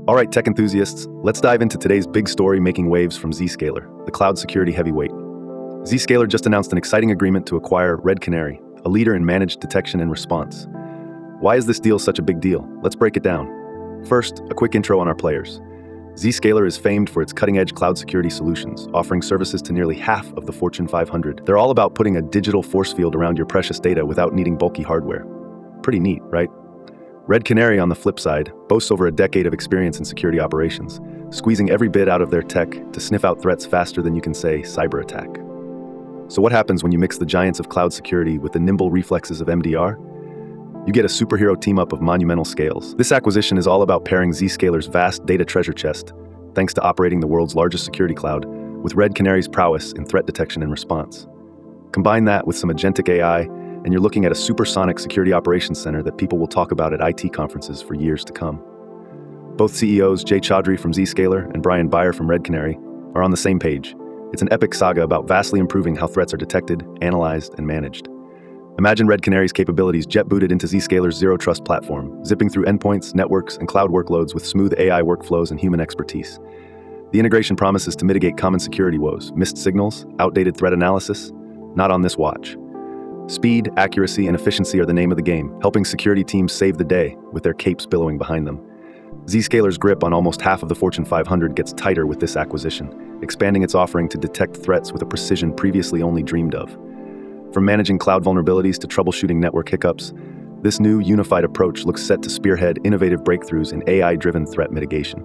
All right, tech enthusiasts, let's dive into today's big story making waves from Zscaler, the cloud security heavyweight. Zscaler just announced an exciting agreement to acquire Red Canary, a leader in managed detection and response. Why is this deal such a big deal? Let's break it down. First, a quick intro on our players. Zscaler is famed for its cutting-edge cloud security solutions, offering services to nearly half of the Fortune 500. They're all about putting a digital force field around your precious data without needing bulky hardware. Pretty neat, right? Red Canary, on the flip side, boasts over a decade of experience in security operations, squeezing every bit out of their tech to sniff out threats faster than you can say cyber attack. So what happens when you mix the giants of cloud security with the nimble reflexes of MDR? You get a superhero team-up of monumental scales. This acquisition is all about pairing Zscaler's vast data treasure chest, thanks to operating the world's largest security cloud, with Red Canary's prowess in threat detection and response. Combine that with some agentic AI, and you're looking at a supersonic security operations center that people will talk about at IT conferences for years to come. Both CEOs, Jay Chaudhry from Zscaler and Brian Beyer from Red Canary, are on the same page. It's an epic saga about vastly improving how threats are detected, analyzed, and managed. Imagine Red Canary's capabilities jet-booted into Zscaler's zero-trust platform, zipping through endpoints, networks, and cloud workloads with smooth AI workflows and human expertise. The integration promises to mitigate common security woes, missed signals, outdated threat analysis. Not on this watch. Speed, accuracy, and efficiency are the name of the game, helping security teams save the day with their capes billowing behind them. Zscaler's grip on almost half of the Fortune 500 gets tighter with this acquisition, expanding its offering to detect threats with a precision previously only dreamed of. From managing cloud vulnerabilities to troubleshooting network hiccups, this new unified approach looks set to spearhead innovative breakthroughs in AI-driven threat mitigation.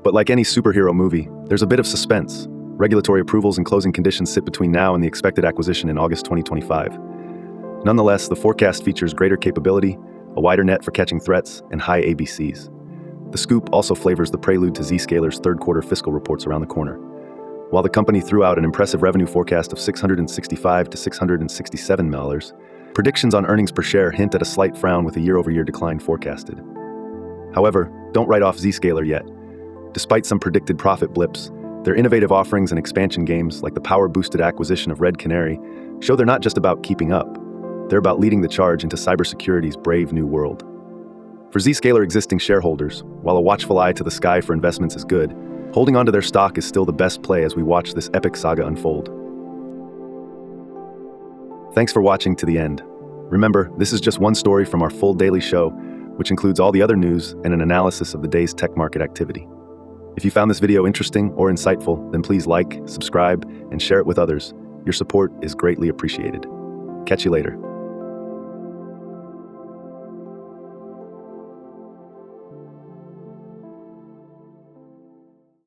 But like any superhero movie, there's a bit of suspense. Regulatory approvals and closing conditions sit between now and the expected acquisition in August 2025. Nonetheless, the forecast features greater capability, a wider net for catching threats, and high ABCs. The scoop also flavors the prelude to Zscaler's third-quarter fiscal reports around the corner. While the company threw out an impressive revenue forecast of $665 to $667 million, predictions on earnings per share hint at a slight frown with a year-over-year decline forecasted. However, don't write off Zscaler yet. Despite some predicted profit blips, their innovative offerings and expansion games, like the power-boosted acquisition of Red Canary, show they're not just about keeping up. They're about leading the charge into cybersecurity's brave new world. For Zscaler existing shareholders, while a watchful eye to the sky for investments is good, holding onto their stock is still the best play as we watch this epic saga unfold. Thanks for watching to the end. Remember, this is just one story from our full daily show, which includes all the other news and an analysis of the day's tech market activity. If you found this video interesting or insightful, then please like, subscribe, and share it with others. Your support is greatly appreciated. Catch you later.